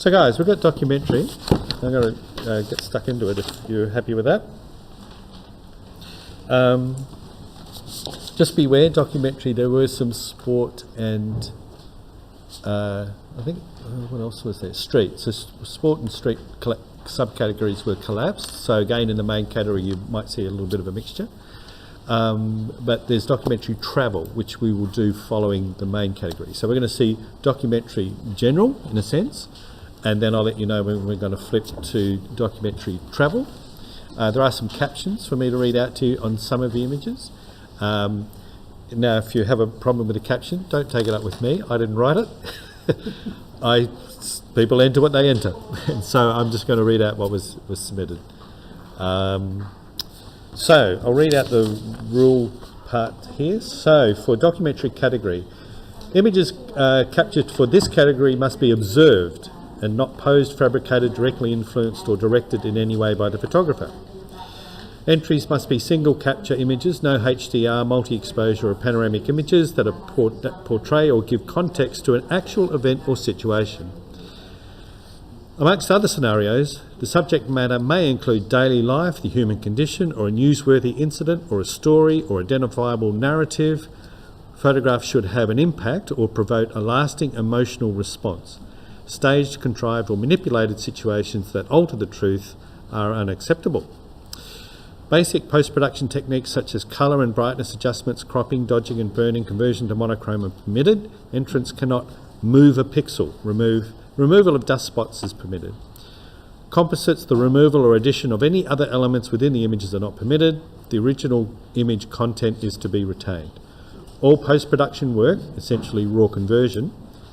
So guys, we've got documentary. I'm going to get stuck into it if you're happy with that. Just beware, documentary, there were some sport and I think, what else was there? Street. So sport and street subcategories were collapsed. So again, in the main category, you might see a little bit of a mixture. But there's documentary travel, which we will do following the main category. So we're going to see documentary general, in a sense, and then I'll let you know when we're going to flip to documentary travel. There are some captions for me to read out to you on some of the images. Now, if you have a problem with a caption, don't take it up with me. I didn't write it. People enter what they enter. And so I'm just going to read out what was submitted. So I'll read out the rule part here. So for documentary category, images captured for this category must be observed and not posed, fabricated, directly influenced or directed in any way by the photographer. Entries must be single capture images, no HDR, multi-exposure or panoramic images that portray or give context to an actual event or situation. Amongst other scenarios, the subject matter may include daily life, the human condition, or a newsworthy incident, or a story, or identifiable narrative. Photographs should have an impact or provoke a lasting emotional response. Staged, contrived, or manipulated situations that alter the truth are unacceptable. Basic post-production techniques such as colour and brightness adjustments, cropping, dodging and burning, conversion to monochrome are permitted. Entrants cannot move a pixel. Removal of dust spots is permitted. Composites, the removal or addition of any other elements within the images are not permitted. The original image content is to be retained. All post-production work, essentially raw conversion,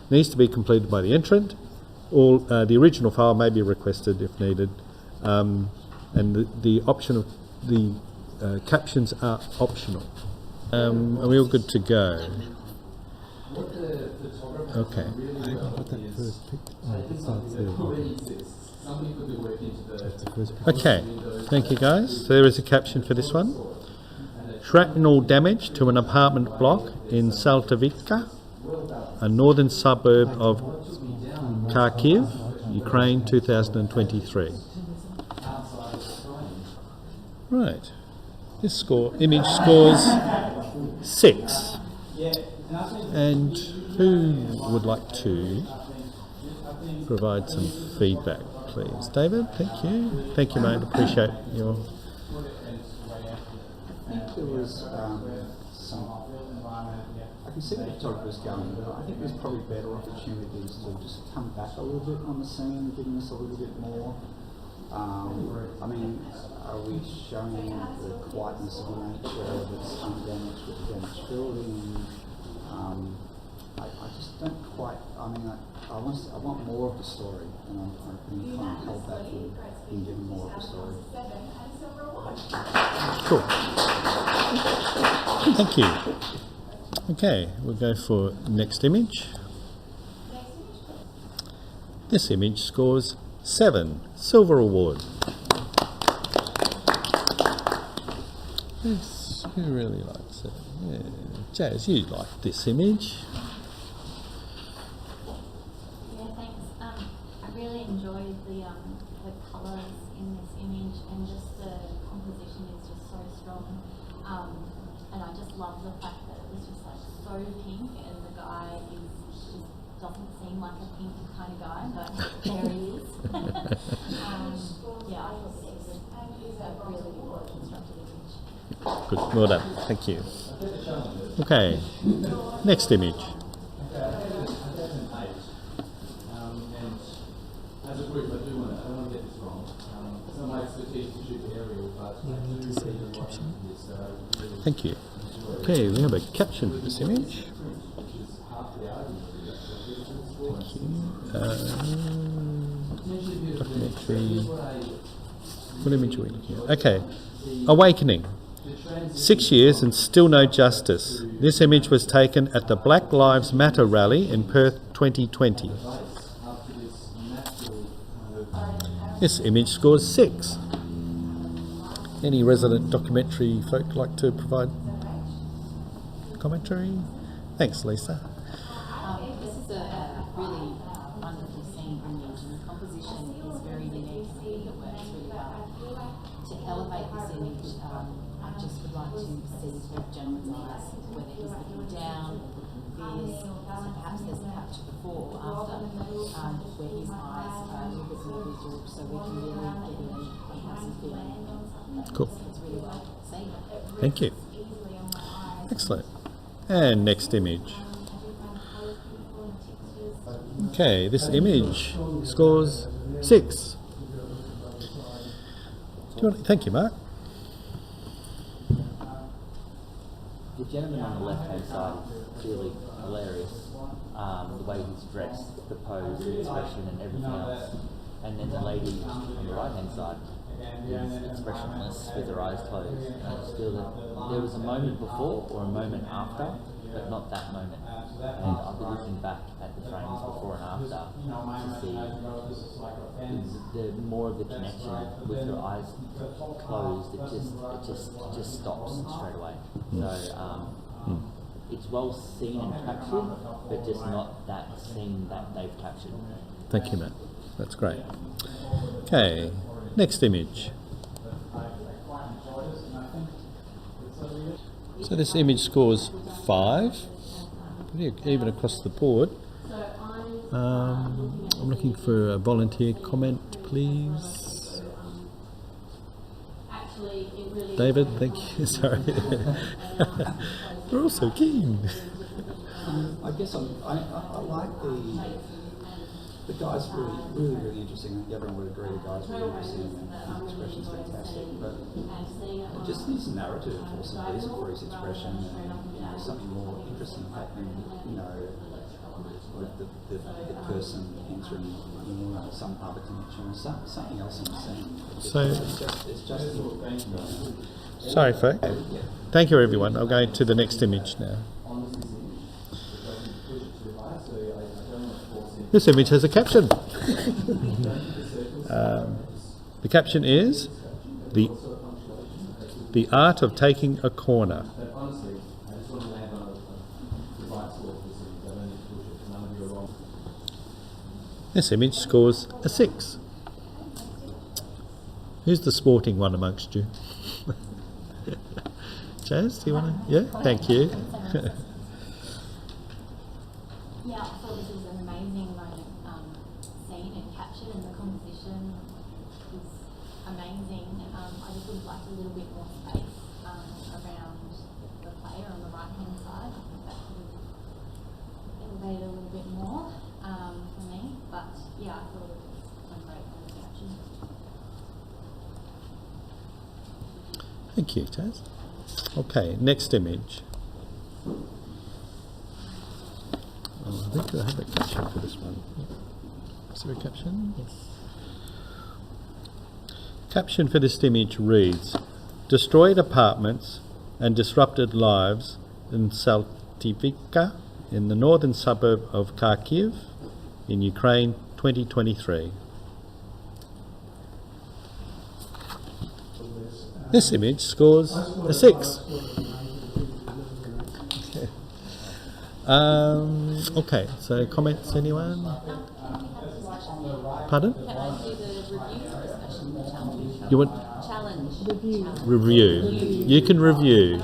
needs to be completed by the entrant. The original file may be requested if needed, and the captions are optional. Are we all good to go? Okay. Okay, thank you guys. So there is a caption for this one. Shrapnel damage to an apartment block in Saltavica, a northern suburb of Kharkiv, Ukraine, 2023. Right. This image scores 6. And who would like to provide some feedback, please? David, thank you. Thank you, mate. Appreciate your... I think there was I can see the photographers going, but I think there's probably better opportunities to just come back a little bit on the scene, giving us a little bit more. I mean, are we showing the quietness of nature that's undamaged with the damaged building? I just don't quite, I mean, I want more of the story, and I've been kind of held back in giving more of the story. Cool. Thank you. Okay, we'll go for next image. This image scores 7, Silver Award. Yes, who really likes it? Yeah. Jazz, you like this image. Yeah, thanks. I really enjoyed the colours in this image, and just the composition is just so strong. And I just love the fact that it was just like so pink, and the guy just doesn't seem like a pink kind of guy, but there he is. Yeah, I thought it was a really well constructed image. Good, well done, thank you. Okay, next image. As a group, I don't want to get this wrong. Some of my expertise to shoot aerial, but Thank you. Okay, we have a caption for this image. Thank you. Documentary. What image are we looking at? Okay, Awakening. 6 years and still no justice. This image was taken at the Black Lives Matter rally in Perth 2020. This image scores 6. Any resident documentary folk like to provide commentary? Thanks, Lisa. This is a really wonderful scene image, and to elevate this image, I just would like to see the gentleman's eyes, whether he's looking down, looking fierce, so perhaps there's a capture before or after, where his eyes are a little bit more visual, so we can really get in and have some feeling. Cool. It's really well seen. Thank you. Excellent. And next image. Okay, this image scores 6. Thank you, Mark. The gentleman on the left-hand side is clearly hilarious. The way he's dressed, the pose, the expression, and everything else. And then the lady on the right-hand side is expressionless with her eyes closed. And I just feel that there was a moment before or a moment after, but not that moment. And I'll be looking back at the frames before and after to see the more of the connection with her eyes closed. It just stops straight away. So it's well seen and captured, but just not that scene that they've captured. Thank you, Matt. That's great. Okay, next image. So this image scores 5, pretty even across the board. I'm looking for a volunteer comment, please. David, thank you. Sorry. We're all so keen. I guess I like the guy's really interesting. Everyone would agree the guy's really interesting and his expression's fantastic. But it just needs a narrative or some reason for his expression and something more interesting happening. With the person entering some other connection, something else in the scene. It's just Sorry, folks. Thank you, everyone. I'll go to the next image now. This image has a caption. The caption is the art of taking a corner. This image scores a 6. Who's the sporting one amongst you? Jazz, do you want to? Yeah, thank you. Yeah, I thought this was an amazing scene and captured, and the composition is amazing. I just would like a little bit more space around the player on the right-hand side. I think that could elevate a little bit more for me. But yeah, I thought it was a great caption. Thank you, Jazz. Okay, next image. I think I have a caption for this one. Is there a caption? Yes. Caption for this image reads, "Destroyed apartments and disrupted lives in Saltivika in the northern suburb of Kharkiv in Ukraine 2023. This image scores a 6. Okay, so comments, anyone? Pardon? Can I do the review discussion challenge? You want Challenge. review? You can review.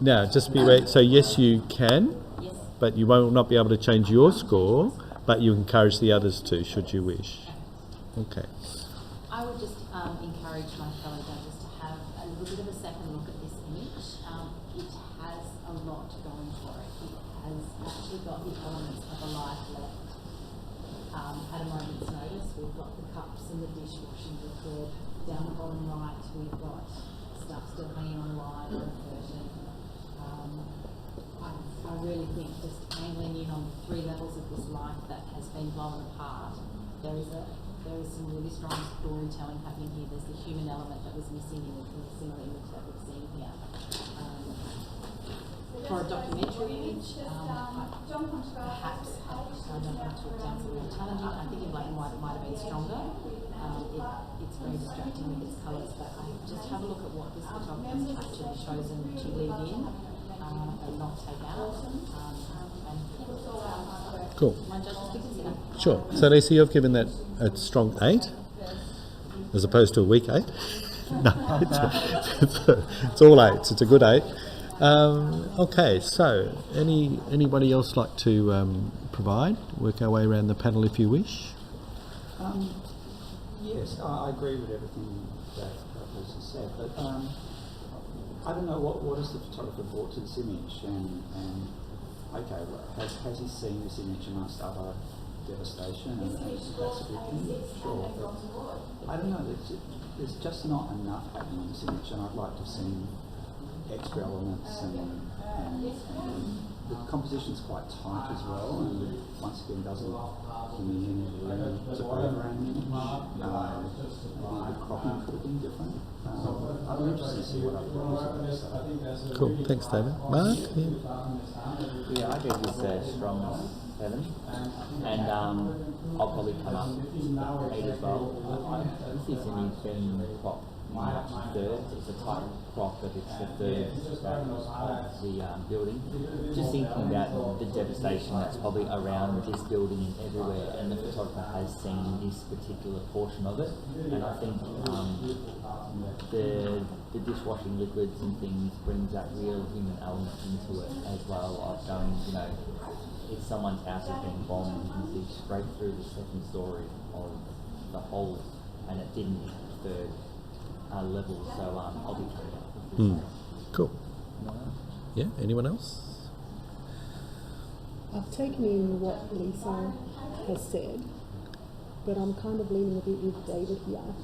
Now, just be ready. So yes, you can, Yes. but you will not be able to change your score, but you encourage the others to, should you wish. Okay. I would just encourage my fellow judges to have a little bit of a second look at this image. It has a lot going for it. It has actually got the elements of a life left at a moment's notice. We've got the cups and the dishwashing liquid. Down the bottom right, we've got stuff still hanging on the line or a curtain. I really think just angling in on 3 levels of this life that has been blown apart, there is some really strong storytelling happening here. There's the human element that was missing in the similar image that we've seen here. For a documentary image, perhaps, I don't want to talk down something more challenging. I think in black and white it might have been stronger. It's very distracting with its colours, but just have a look at what this photographer has actually chosen to leave in and not take out. Cool. My judges to consider. Sure. So Lisa, you've given that a strong 8. as opposed to a weak 8. No, it's all 8s. It's a good 8. Okay, so anybody else like to provide? Work our way around the panel if you wish. Yes, I agree with everything that Lucy said, but I don't know what has the photographer brought to this image, and okay, has he seen this image amongst other devastation, and that's a good thing, sure. But I don't know. There's just not enough happening in this image, and I'd like to have seen extra elements, and the composition's quite tight as well, and once again doesn't give me any room to overrun the image. Maybe the cropping could have been different. I'm interested to see what other people say. Cool, thanks David. Mark? Yeah, I gave this a strong 7, and I'll probably come up with 8 as well. This is an being crop much third. It's a tight crop, but it's the third of the building. Just thinking about the devastation that's probably around this building and everywhere, and the photographer has seen this particular portion of it, and I think the dishwashing liquids and things brings that real human element into it as well. Of going, you know, if someone's house has been bombed, you can see straight through the second story of the whole, and it didn't hit the third level. So I'll be coming up with this. Cool. Yeah, anyone else? I've taken in what Lisa has said, but I'm kind of leaning a bit with David here.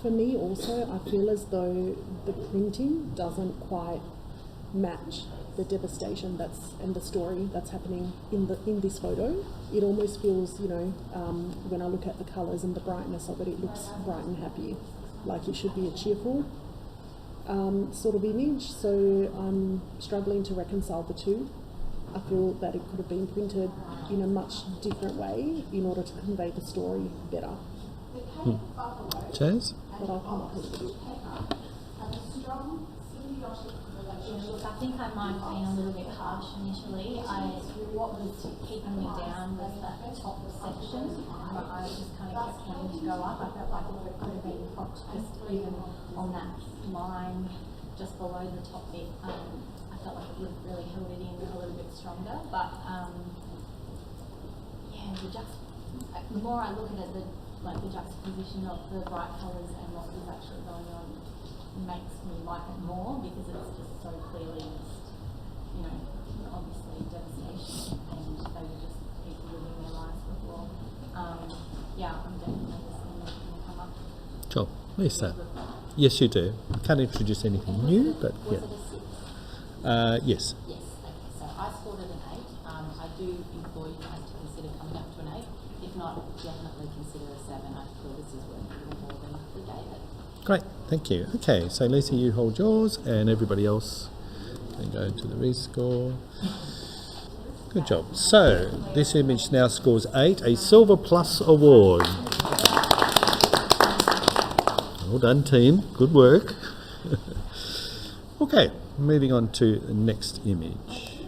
For me also, I feel as though the printing doesn't quite match the devastation and the story that's happening in this photo. It almost feels, you know, when I look at the colours and the brightness of it, it looks bright and happy, like it should be a cheerful sort of image. So I'm struggling to reconcile the two. I feel that it could have been printed in a much different way in order to convey the story better. Chaz? But I'll come up with it. Look, I think I might have been a little bit harsh initially. What was keeping me down was that top section. My eyes just kind of kept wanting to go up. I felt like if it could have been cropped just even on that line just below the top bit, I felt like it would have really held it in a little bit stronger. But yeah, the more I look at it, the juxtaposition of the bright colours and what is actually going on makes me like it more, because it's just so clearly, you know, obviously devastation, and they were just people living their lives before. Yeah, I'm definitely just going to come up. Sure. Lisa? Yes, you do. Can't introduce anything new, but yeah. Yes. Yes, okay, so I scored it an 8. I do implore you guys to consider coming up to an 8. If not, definitely consider a 7. I feel this is worth a little more than we gave it. Great, thank you. Okay, so Lisa, you hold yours, and everybody else can go to the rescore. Good job. So, this image now scores 8, a Silver Plus award. Well done, team. Good work. Okay, moving on to the next image.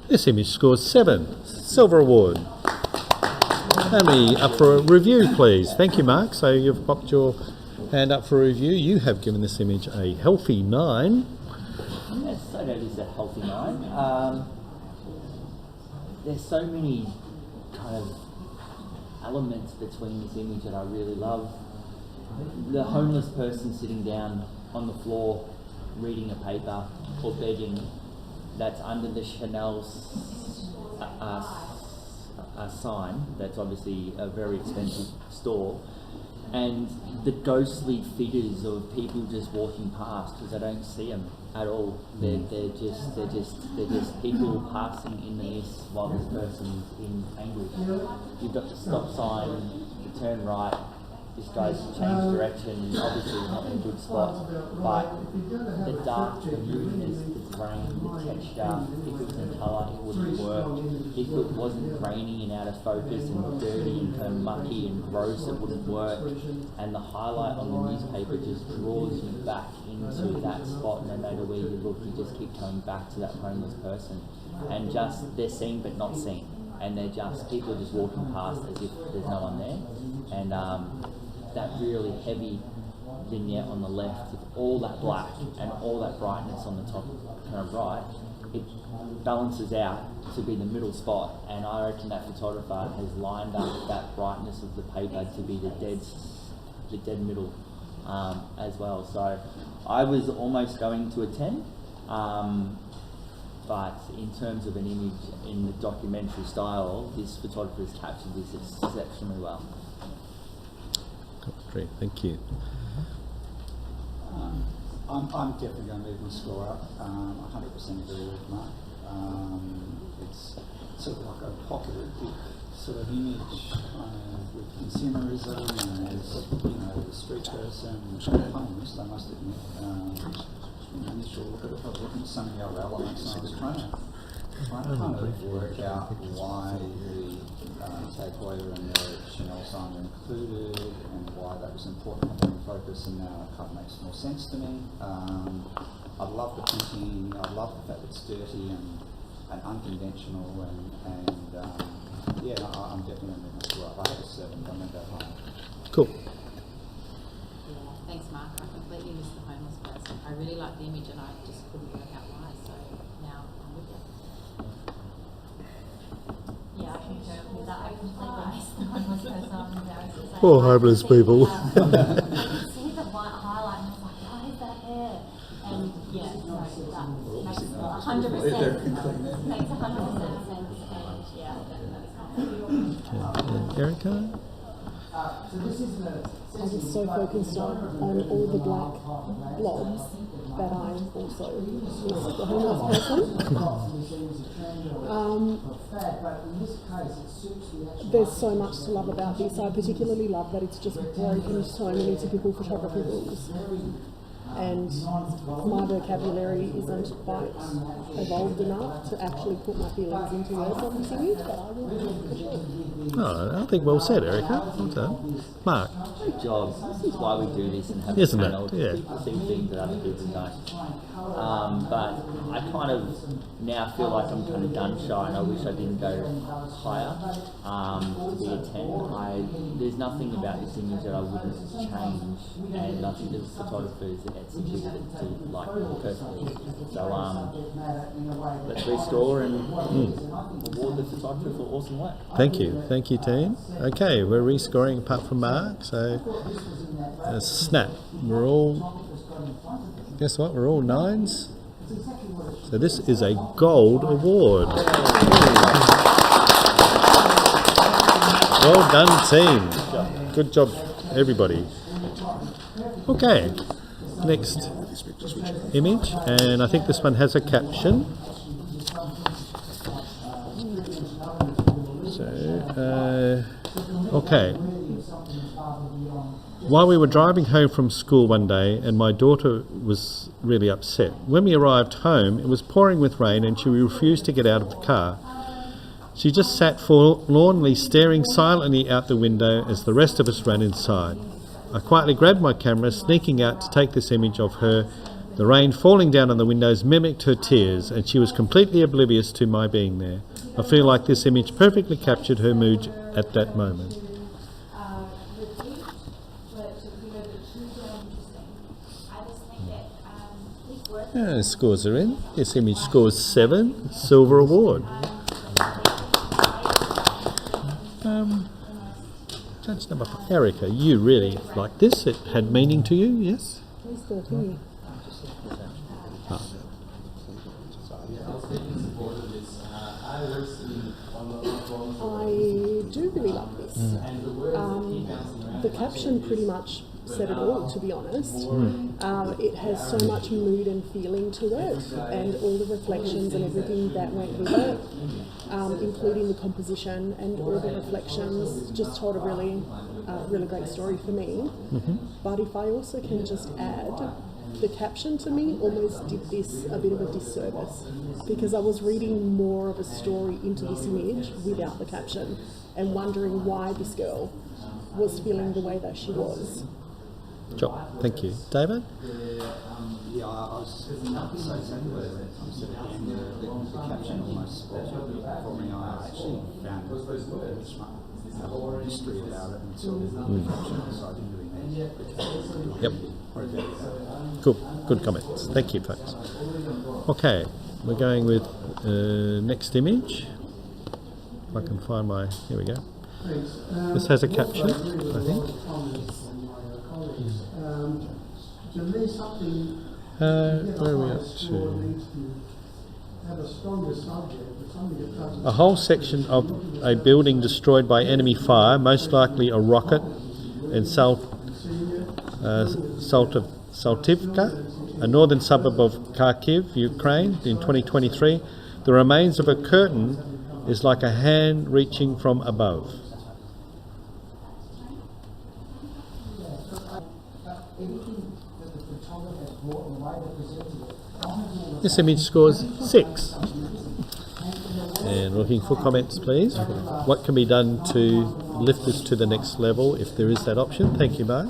This image scores 7, Silver Award. Amy, up for a review, please. Thank you, Mark. So you've popped your hand up for a review. You have given this image a healthy 9. Yes, I know it is a healthy 9. There's so many kind of elements between this image that I really love. The homeless person sitting down on the floor reading a paper or begging, that's under the Chanel's a sign that's obviously a very expensive store, and the ghostly figures of people just walking past, because I don't see them at all. They're just people passing in the mist while this person's in anguish. You've got the stop sign, the turn right. This guy's changed direction, obviously not in a good spot, but the dark, the moodiness, the grain, the texture, if it was in colour, it wouldn't work. If it wasn't grainy and out of focus and dirty and kind of mucky and gross, it wouldn't work. And the highlight on the newspaper just draws you back into that spot. No matter where you look, you just keep coming back to that homeless person. And just, they're seen but not seen. and they're just, people are just walking past as if there's no one there. And that really heavy vignette on the left with all that black and all that brightness on the top kind of right, it balances out to be the middle spot, and I reckon that photographer has lined up that brightness of the paper to be the dead middle as well. So I was almost going to attend, but in terms of an image in the documentary style, this photographer has captured this exceptionally well. Great, thank you. I'm definitely going to move my score up. I 100% agree with Mark. It's sort of like a pocketed sort of image with consumerism and as, you know, the street person, homeless, I must admit. Initial look at it, I was looking at some of the other elements and I was trying to kind of work out why the takeaway and the Chanel sign were included and why that was important to bring focus, and now it kind of makes more sense to me. I love the printing, I love the fact it's dirty and unconventional, and yeah, I'm definitely going to move up. I have a 7, I'm going to go high. Cool. Yeah, thanks Mark. I completely missed the homeless person. I really liked the image and I just couldn't work out why, so now I'm with you. Yeah, I concur with that. I completely missed the homeless person. I'm embarrassed to say. Poor homeless people. I could see the white highlight and I was like, why is that there? And yeah, no, that makes 100% makes 100% sense. And yeah, And Erica? I was so focused on all the black blobs that I also missed the homeless person. There's so much to love about this. I particularly love that it's just broken so many typical photography rules. And my vocabulary isn't quite evolved enough to actually put my feelings into words on this image, but I will for sure. Oh, I think well said, Erica. Well done. Mark? Great job. This is why we do this and have Isn't a it? panel. Yeah. People see things that other people don't. But I kind of now feel like I'm kind of gun shy, and I wish I didn't go higher to be a 10. There's nothing about this image that I wouldn't change, and I think the photographers executed it to like perfectly. So let's restore and award the photographer for awesome work. Thank you. Thank you, team. Okay, we're rescoring apart from Mark, so snap. We're all, guess what, we're all 9s. So this is a gold award. Well done, team. Good job, everybody. Okay, next image, and I think this one has a caption. Okay. While we were driving home from school one day and my daughter was really upset. When we arrived home, it was pouring with rain and she refused to get out of the car. She just sat forlornly staring silently out the window as the rest of us ran inside. I quietly grabbed my camera, sneaking out to take this image of her. The rain falling down on the windows mimicked her tears and she was completely oblivious to my being there. I feel like this image perfectly captured her mood at that moment. Scores are in. This image scores 7, silver award. Judge number 5. Erica, you really liked this. It had meaning to you, yes? Please continue. I do really love this. The caption pretty much said it all, to be honest. It has so much mood and feeling to it, and all the reflections and everything that went with it, including the composition and all the reflections, just told a really great story for me. But if I also can just add, the caption to me almost did this a bit of a disservice, because I was reading more of a story into this image without the caption and wondering why this girl was feeling the way that she was. Sure. Thank you. David? Yeah, I was going to say exactly what I said at the end. The caption caption almost spoiled it for me. I actually found the image had a lot of history about it until the caption, so I didn't really need it. Yep. Cool. Good comments. Thank you, folks. Okay, we're going with next image. If I can find my... Here we go. This has a caption, I think. Where are we up to? A whole section of a building destroyed by enemy fire, most likely a rocket, in Saltivka, a northern suburb of Kharkiv, Ukraine, in 2023. The remains of a curtain is like a hand reaching from above. This image scores 6. And looking for comments, please. What can be done to lift this to the next level, if there is that option? Thank you, Mark.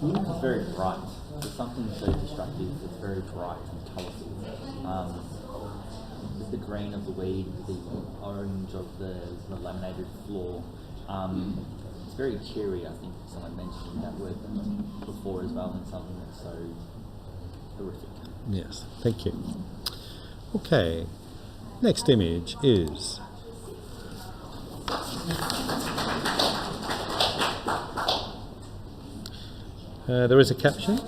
It's very bright. There's something so destructive. It's very bright and colourful. With the green of the weed, the orange of the laminated floor. It's very cheery. I think someone mentioned that word before as well, and something that's so horrific. Yes, thank you. Okay, next image is there is a caption.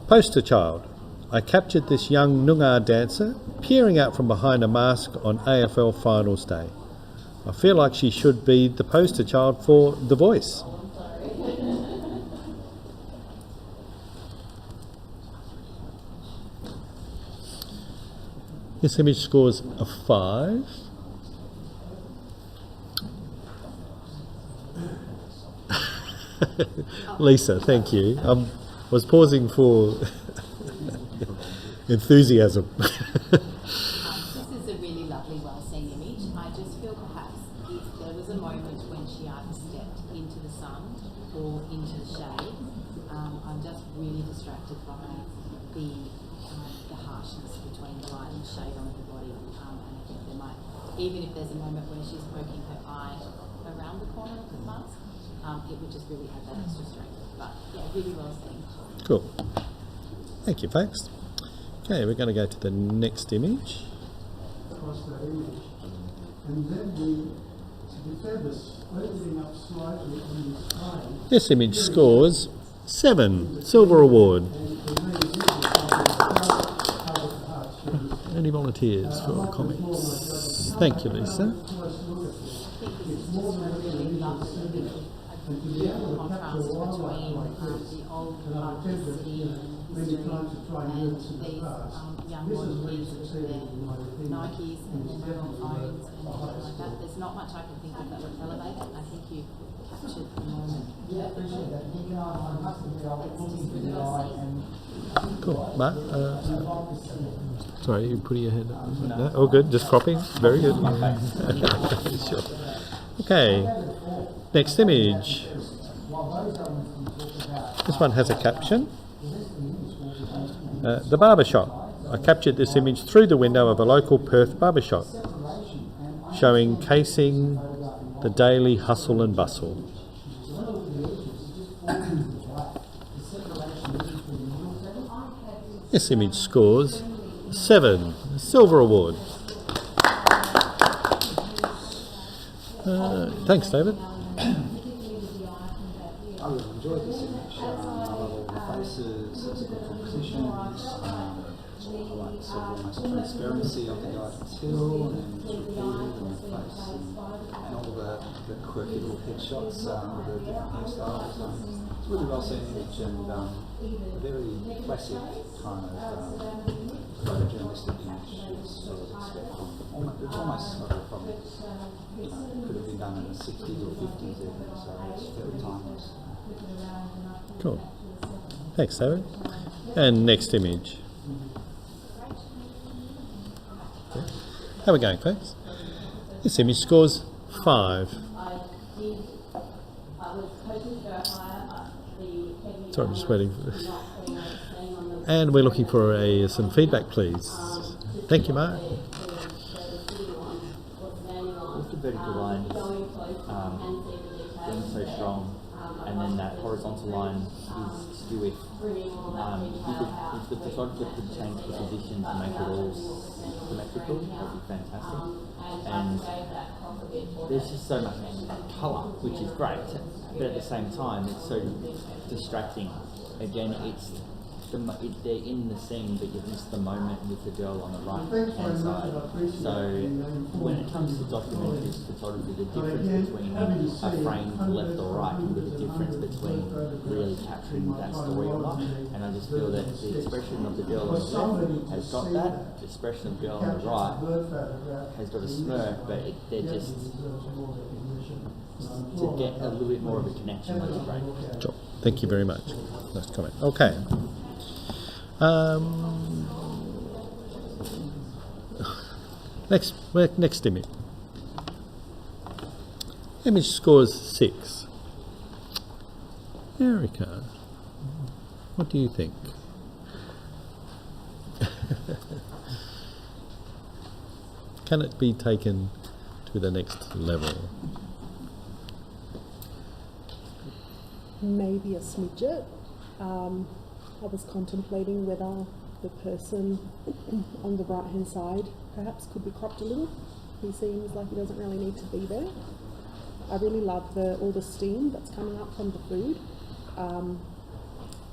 Poster child. I captured this young Noongar dancer peering out from behind a mask on AFL finals day. I feel like she should be the poster child for The Voice. This image scores a 5. Lisa, thank you. I was pausing for enthusiasm. This is a really lovely, well-seen image. I just feel perhaps if there was a moment when she either stepped into the sun or into the shade, I'm just really distracted by the harshness between the light and shade on her body. And I think there might, even if there's a moment where she's poking her eye around the corner of the mask, it would just really add that extra strength. But yeah, really well seen. Cool. Thank you, folks. Okay, we're going to go to the next image. Across that image. And then the feathers opening up slightly on the side. This image scores 7. Silver award. Any volunteers for comments? Thank you, Lisa. Contrast between the old part of the city history and these young modern kids with their Nikes and their mobile phones and things like that. There's not much I can think of that would elevate it. I think you captured the moment. It's just really well seen. Cool. Mark? Sorry, you putting your hand up? No? Oh, good. Just cropping. Very good. Sure. Okay. Next image. This one has a caption. The barber shop. I captured this image through the window of a local Perth barber shop, showing casing the daily hustle and bustle. This image scores 7. Silver award. Thanks, David. I really enjoyed this image. I love all the faces, it's good compositions. I like sort of almost transparency of the guy till and then revealed in the face and all the quirky little headshots with the different hairstyles. It's a really well seen image and a very classic kind of photojournalistic image you sort of expect from almost sort of from could have been done in the 60s or 50s even, so it's very timeless. Cool. Thanks, David. And next image. Okay. How are we going, folks? This image scores 5. Sorry, I'm just waiting for this. And we're looking for some feedback, please. Thank you, Mark. With the vertical line being so strong, and then that horizontal line is to do with if the photographer could change the position to make it all symmetrical, that would be fantastic. And there's just so much colour, which is great, but at the same time it's so distracting. Again, they're in the scene, but you've missed the moment with the girl on the right hand side. So when it comes to documentary photography, the difference between a frame left or right can be the difference between really capturing that story or not. And I just feel that the expression of the girl on the left has got that, the expression of the girl on the right has got a smirk, but they're just to get a little bit more of a connection was great. Sure. Thank you very much. Nice comment. Okay. Next image. Image scores 6. Erica, what do you think? Can it be taken to the next level? Maybe a smidget. I was contemplating whether the person on the right hand side perhaps could be cropped a little. He seems like he doesn't really need to be there. I really love all the steam that's coming up from the food.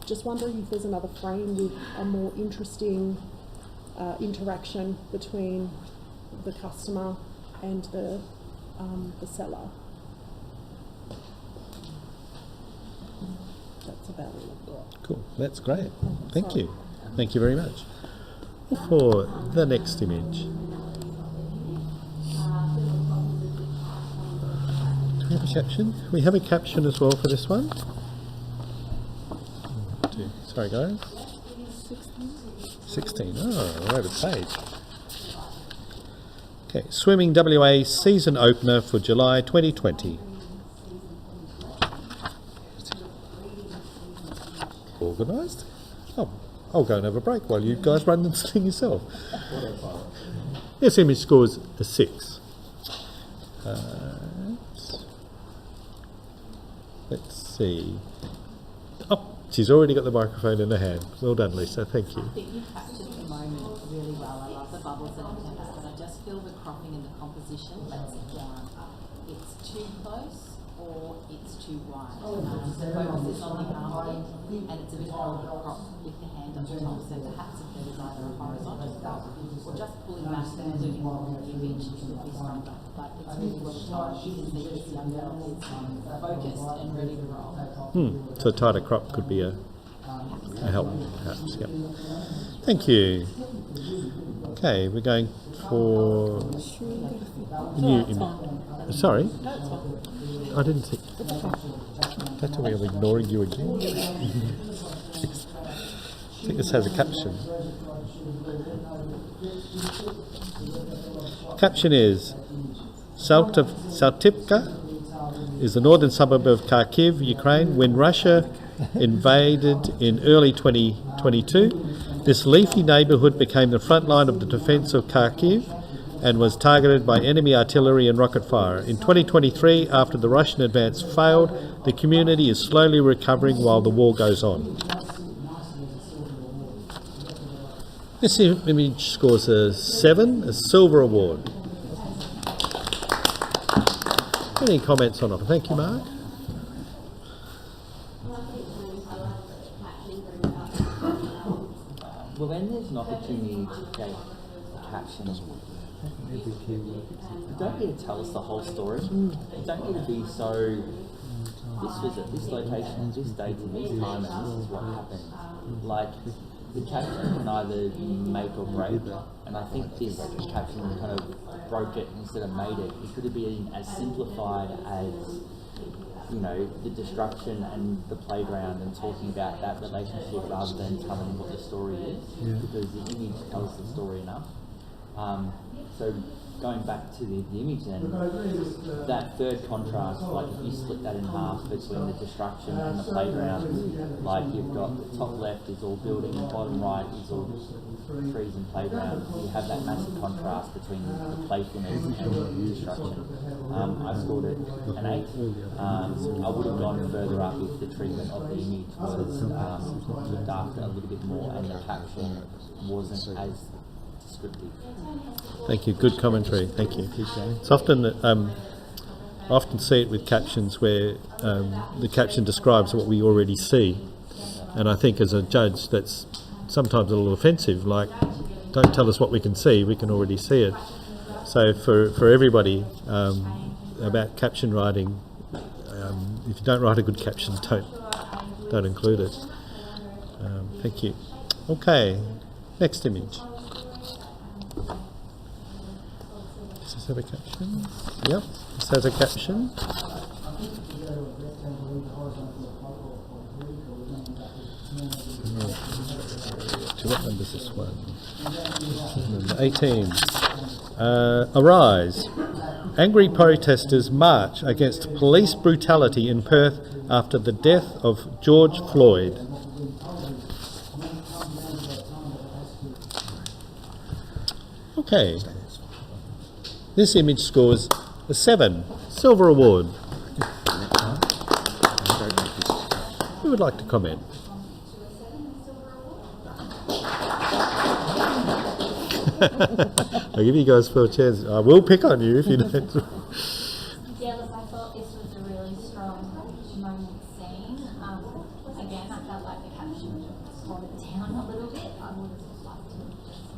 Just wondering if there's another frame with a more interesting interaction between the customer and the seller. That's about all I've got. Cool, that's great. Thank you. Thank you very much. For the next image. Do we have a caption? We have a caption as well for this one. Sorry guys. 16. Oh, we're over the page. Okay, Swimming WA season opener for July 2020. Organised? Oh, I'll go and have a break while you guys run this thing yourself. This image scores a 6. Let's see. Oh, she's already got the microphone in her hand. Well done, Lisa. Thank you. I think you captured the moment really well. I love the bubbles that it has, but I just feel the cropping and the composition lets it down. It's too close or it's too wide. The focus is on the armpit and it's a bit of a crop with the hand on the top, so perhaps if there was either a horizontal crop or just pulling back and including more of the image, it would be stronger. But it's really well done. You can see this young girl is focused and ready to roll. So a tighter crop could be a help, perhaps. Yep. Thank you. Okay, we're going for new image. Sorry? I didn't think. That's why I'm ignoring you again. I think this has a caption. Caption is Saltivka is the northern suburb of Kharkiv, Ukraine. When Russia invaded in early 2022, this leafy neighbourhood became the front line of the defence of Kharkiv and was targeted by enemy artillery and rocket fire. In 2023, after the Russian advance failed, the community is slowly recovering while the war goes on. This image scores a 7, a silver award. Any comments on it? Thank you, Mark. Well, when there's an opportunity to take caption, you don't need to tell us the whole story. You don't need to be so, this was at this location, this date and this time, and this is what happened. Like, the caption can either make or break, and I think this caption kind of broke it instead of made it. It could have been as simplified as, you know, the destruction and the playground and talking about that relationship rather than telling what the story is, because the image tells the story enough. So going back to the image then, that third contrast, like if you split that in half between the destruction and the playground, like you've got the top left is all building, bottom right is all trees and playground. You have that massive contrast between the playfulness and the destruction. I scored it an 8. I would have gone further up if the treatment of the image was looked after a little bit more and the caption wasn't as descriptive. Thank you. Good commentary. Thank you. It's often I often see it with captions where the caption describes what we already see, and I think as a judge that's sometimes a little offensive. Like, don't tell us what we can see; we can already see it. So for everybody about caption writing, if you don't write a good caption, don't include it. Thank you. Okay, next image. Does this have a caption? Yep, this has a caption. To what number is this one? Number 18. Arise. Angry protesters march against police brutality in Perth after the death of George Floyd. Okay. This image scores a 7. Silver award. Who would like to comment? I'll give you guys 4 chances. I will pick on you if you don't. Yeah, look, I thought this was a really strong moment scene. Again, I felt like the caption slowed it down a little bit. I would have liked to have just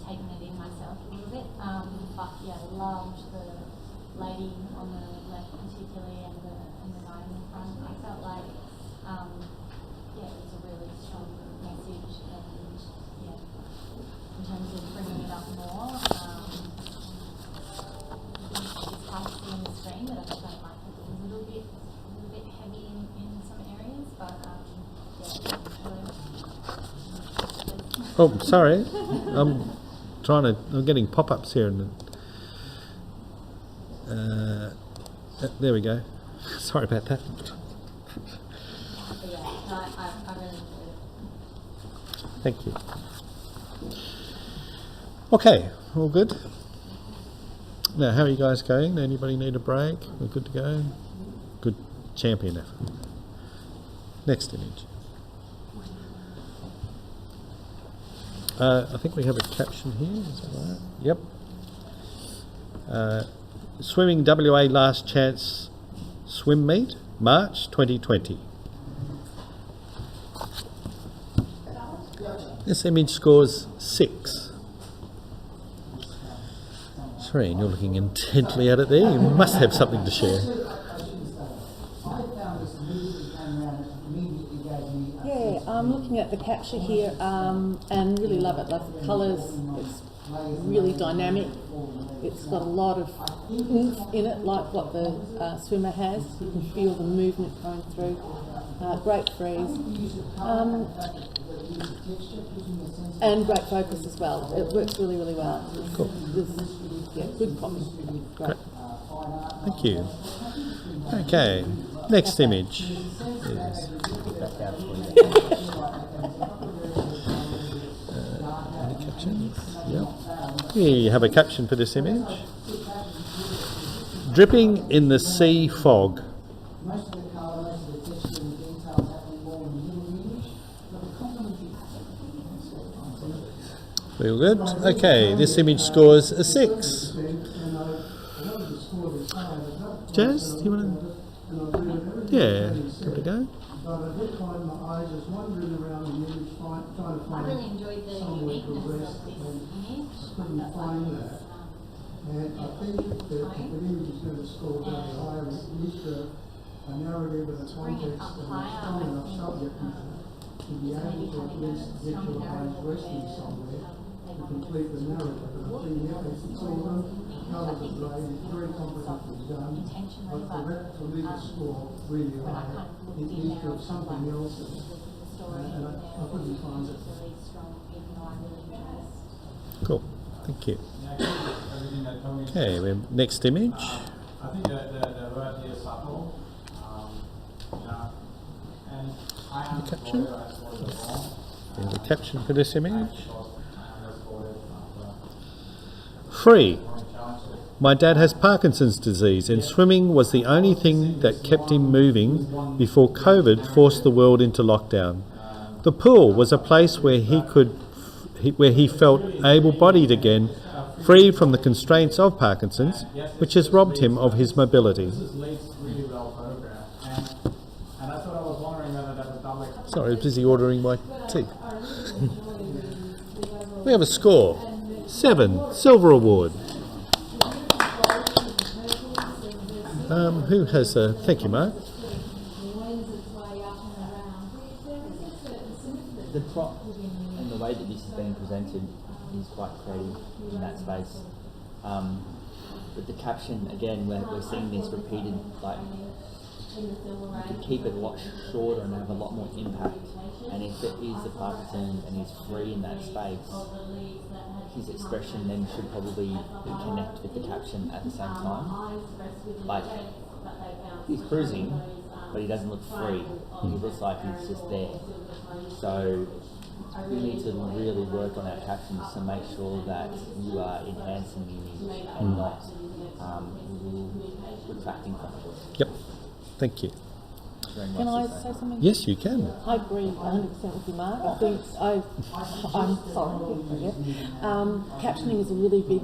taken it in myself a little bit. But yeah, loved the lady on the left particularly and the guy in the front. I felt like yeah, it was a really strong message and yeah, in terms of bringing it up more. It's hard to see on the screen, but I felt like it was a little bit heavy in some areas, but yeah. Oh, sorry. I'm getting pop-ups here, and there we go. Sorry about that. But yeah, no, I really enjoyed it. Thank you. Okay, all good. Now, how are you guys going? Anybody need a break? We're good to go? Good champion effort. Next image. I think we have a caption here, is that right? Yep. Swimming WA Last Chance Swim Meet, March 2020. This image scores 6. Serene, you're looking intently at it there. You must have something to share. Yeah, I'm looking at the capture here and really love it. Love the colours. It's really dynamic. It's got a lot of oomph in it, like what the swimmer has. You can feel the movement going through. Great freeze. And great focus as well. It works really, really well. Cool. Yeah, good copy. Great. Thank you. Okay, next image is any captions? Yep. Here you have a caption for this image. Dripping in the sea fog. Feel good? Okay, this image scores a 6. Jazz, do you want to? Yeah, good to go. But I did find my eyes just wandering around the image, trying to I find really enjoyed the somewhere to uniqueness rest, of this and image. I couldn't find that. And I think that if an image is going to score very high, it needs a narrative and a Bring it context up and a higher, strong I enough think, subject matter to be able to at least get your eyes resting somewhere to complete the narrative. And I think, yeah, it's all done, colours are great, it's very competently done, but for me to score really high, it needs to have something else in it. And I couldn't find it. Cool. Thank you. Okay, next image. I think the word here is subtle. And I am The caption. There's a caption for this image. Free. My dad has Parkinson's disease, and swimming was the only thing that kept him moving before COVID forced the world into lockdown. The pool was a place where he felt able-bodied again, free from the constraints of Parkinson's, which has robbed him of his mobility. This is really well photographed. And that's what I was wondering whether that was done like... Sorry, I was busy ordering my tea. We have a score. 7, Silver Award. Who has a... Thank you, Mark. The prop and the way that this is being presented is quite creative in that space. But the caption, again, we're seeing this repeated, like, you could keep it a lot shorter and have a lot more impact. And if it is the Parkinson and he's free in that space, his expression then should probably connect with the caption at the same time. Like, he's cruising, but he doesn't look free. He looks like he's just there. So we need to really work on our captions to make sure that you are enhancing the image and not retracting from it. Yep. Thank you. Can I say something? Yes, you can. I agree 100% with you, Mark. I think I'm sorry. Captioning is a really big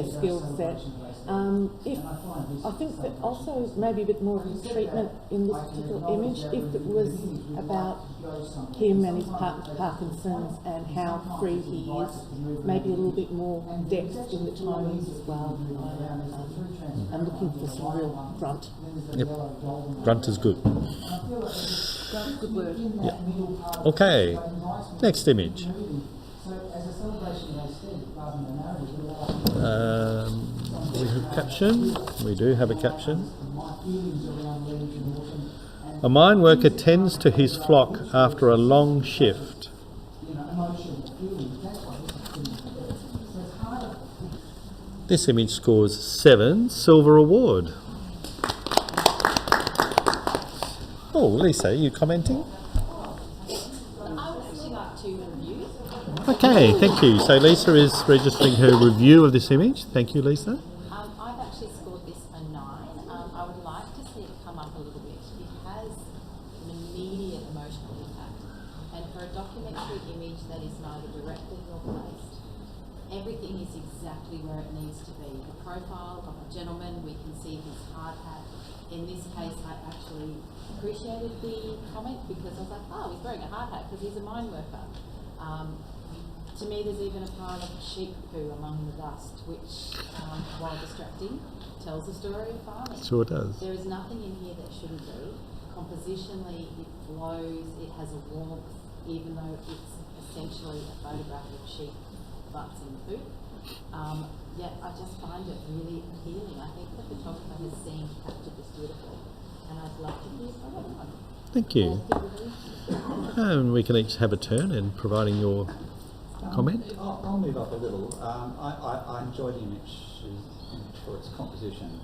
skill set. I think that also maybe a bit more of a treatment in this particular image, if it was about him and his Parkinson's and how free he is, maybe a little bit more depth in the tones as well. I'm looking for some real grunt. Yep. Grunt is good. Good word. Yeah. Okay. Next image. We have a caption. We do have a caption. A mine worker tends to his flock after a long shift. This image scores 7, Silver Award. Oh, Lisa, are you commenting? I would actually like to review. Okay, thank you. So Lisa is registering her review of this image. Thank you, Lisa. I've actually scored this a 9. I would like to see it come up a little bit. It has an immediate emotional impact. And for a documentary image that is neither directed nor placed, everything is exactly where it needs to be. The profile of a gentleman, we can see his hard hat. In this case, I actually appreciated the comment because I was like, oh, he's wearing a hard hat because he's a mine worker. To me, there's even a pile of sheep poo among the dust, which, while distracting, tells the story of farming. Sure does. There is nothing in here that shouldn't be. Compositionally, it flows, it has a warmth, even though it's essentially a photograph of sheep butts in poo. Yet I just find it really appealing. I think the photographer has seen captured this beautifully, and I'd love to hear from everyone. Thank you. And we can each have a turn in providing your comment. I'll move up a little. I enjoy the image for its composition.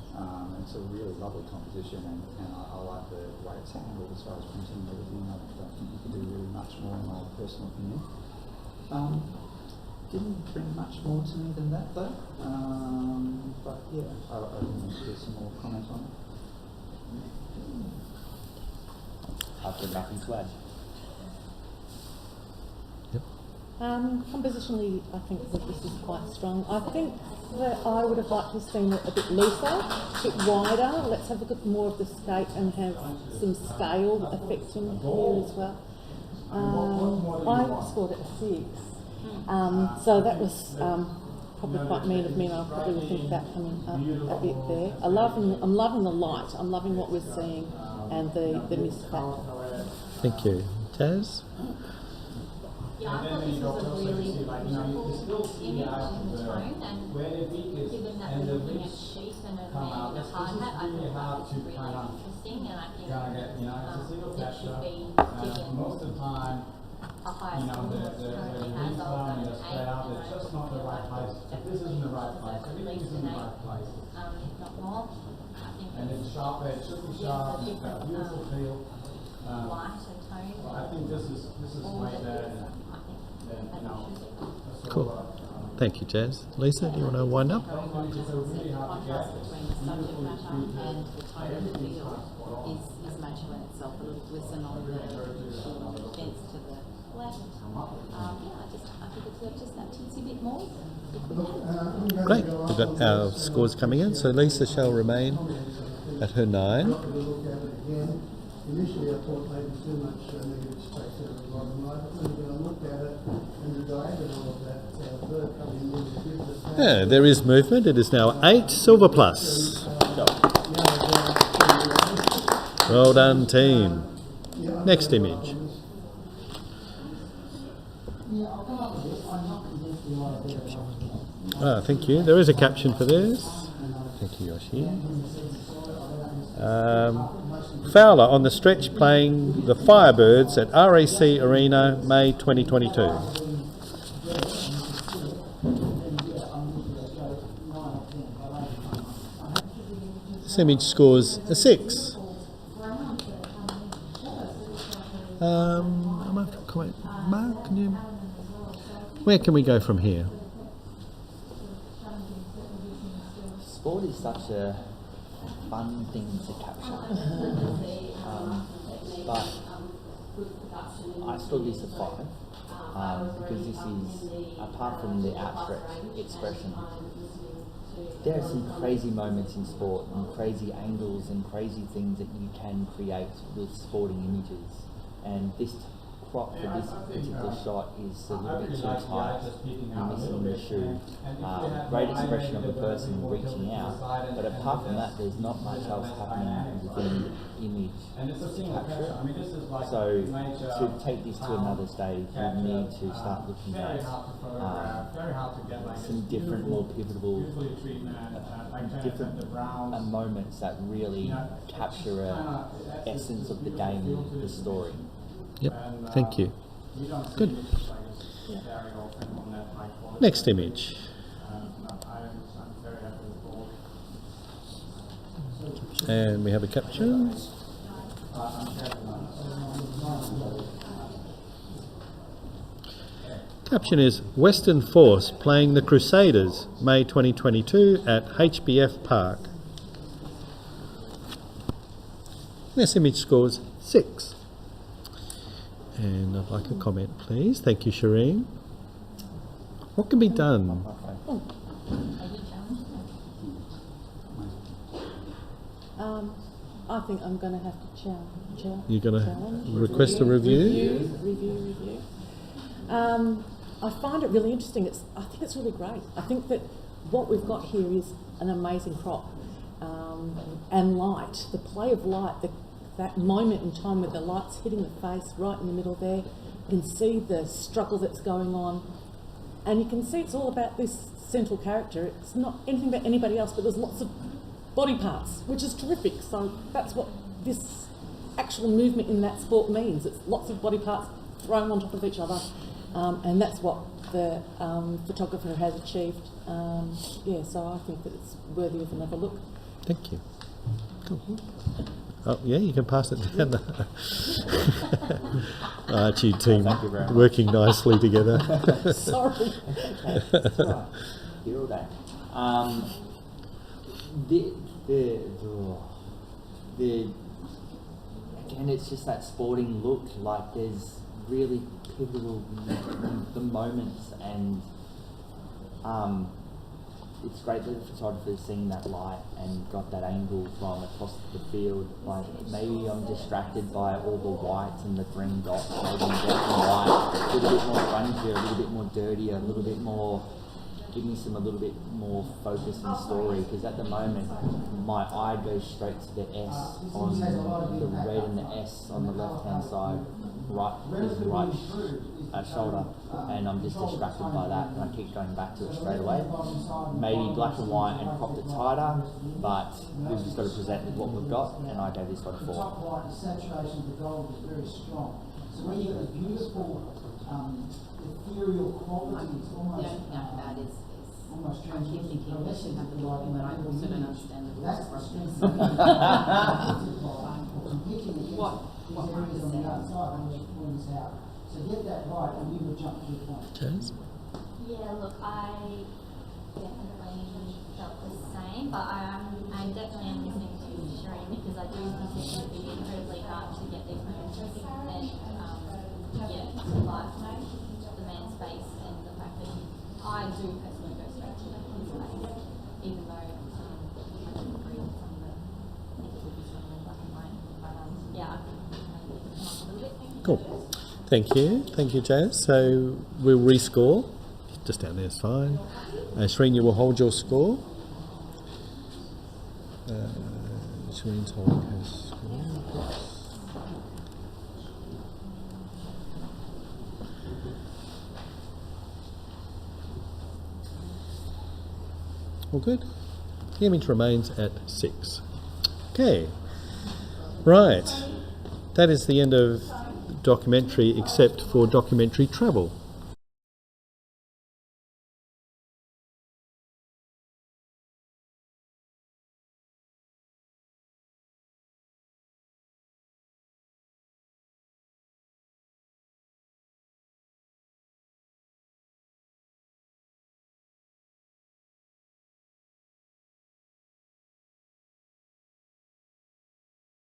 It's a really lovely composition, and I like the way it's handled as far as printing and everything. I don't think you can do really much more, in my personal opinion. Didn't bring much more to me than that, though. But yeah, I think there's some more comment on it. I've got nothing to add. Compositionally, I think that this is quite strong. I think that I would have liked to have seen it a bit looser, a bit wider. Let's have a look at more of the skate and have some scale effect in here as well. I scored it a 6. So that was probably quite mean of me, and I probably would think that coming up a bit there. I'm loving the light. I'm loving what we're seeing and the mist factor. Thank you. Taz? Yeah, I thought this was a really beautiful image in the tone, and given that we're looking at sheep and a man in a hard hat, I thought that was really interesting, and I think it should be taken most of the time, higher you know, school the currently youth has club and the alternate straight eight, up, it's just not the right place. This isn't the right place. Everything is in the right place. if not more. I think And it's sharp, it should be sharp, it's got a beautiful feel. light and tone. I think this is way better than, you know, a sort Cool. of, Thank you, Jazz. Lisa, do you want to wind up? Contrast between the subject matter and the tone of the feel is magical in itself. A little glisten on the fence to the left. I think it's just that teensy bit more. Great. We've got our scores coming in. So Lisa shall remain at her 9. Look at it again. Initially, I thought maybe too much negative space there at the bottom right, but then I looked at it and the diagonal of that bird coming in gives it Yeah, there is movement. It is now 8 silver plus. Well done, team. Next image. Thank you. There is a caption for this. Thank you, Yoshi. Fowler on the stretch playing the Firebirds at RAC Arena, May 2022. This image scores a 6. I might have to comment. Mark, can you? Where can we go from here? Sport is such a fun thing to capture. But I still use a 5 because this is, apart from the outstretched expression, there are some crazy moments in sport and crazy angles and crazy things that you can create with sporting images. And this crop for this particular shot is a little bit too tight. You're missing the shoe. Great expression of the person reaching out, but apart from that, there's not much else happening within the image to capture it. So to take this to another stage, you need to start looking at some different, more pivotal, different moments that really capture a essence of the game, the story. Yep, thank you. Good. Next image. And we have a caption. Caption is Western Force playing the Crusaders, May 2022 at HBF Park. This image scores 6. And I'd like a comment, please. Thank you, Shireen. What can be done? I think I'm going to have to challenge. You're going to request a review? Review. I find it really interesting. I think it's really great. I think that what we've got here is an amazing crop. And light, the play of light, that moment in time where the light's hitting the face right in the middle there. You can see the struggle that's going on. And you can see it's all about this central character. It's not anything about anybody else, but there's lots of body parts, which is terrific. So that's what this actual movement in that sport means. It's lots of body parts thrown on top of each other. And that's what the photographer has achieved. So I think that it's worthy of another look. Thank you. Cool. Oh, yeah, you can pass it down. Archie team working nicely together. Sorry. That's right. Here all day. Again, it's just that sporting look. Like there's really pivotal the moments, and it's great that the photographer's seen that light and got that angle from across the field. Like maybe I'm distracted by all the whites and the green dots, maybe I'm black and white, a little bit more grungier, a little bit more dirtier, a little bit more, give me a little bit more focus and story, because at the moment my eye goes straight to the S on the red and the S on the left hand side, right shoulder, and I'm just distracted by that, and I keep going back to it straight away. Maybe black and white and cropped it tighter, but we've just got to present with what we've got, and I gave this one a 4. The saturation of the gold is very strong. So when you get a beautiful ethereal qualities, The almost. only thing I can add is Almost I keep thinking we should have the law, but I also don't understand the rules That's of the roughness. strength of competing against What these might areas be on the said. outside, and we should point this out. So get that right, and you would jump to your point. James? Yeah, look, I definitely felt the same, but I definitely am listening to Shireen because I do think it would be incredibly hard to get these moments and to life the man's face and the fact that I do personally go straight to his face, even though I don't agree with some of the things that would be sort of in black and white. But yeah, I think maybe come up a little bit. Cool. Thank you. Thank you, Jazz. So we'll rescore. Just down there is fine. Shireen, you will hold your score. Shireen's holding her score. All good. The image remains at 6. Okay. Right. That is the end of documentary except for documentary travel.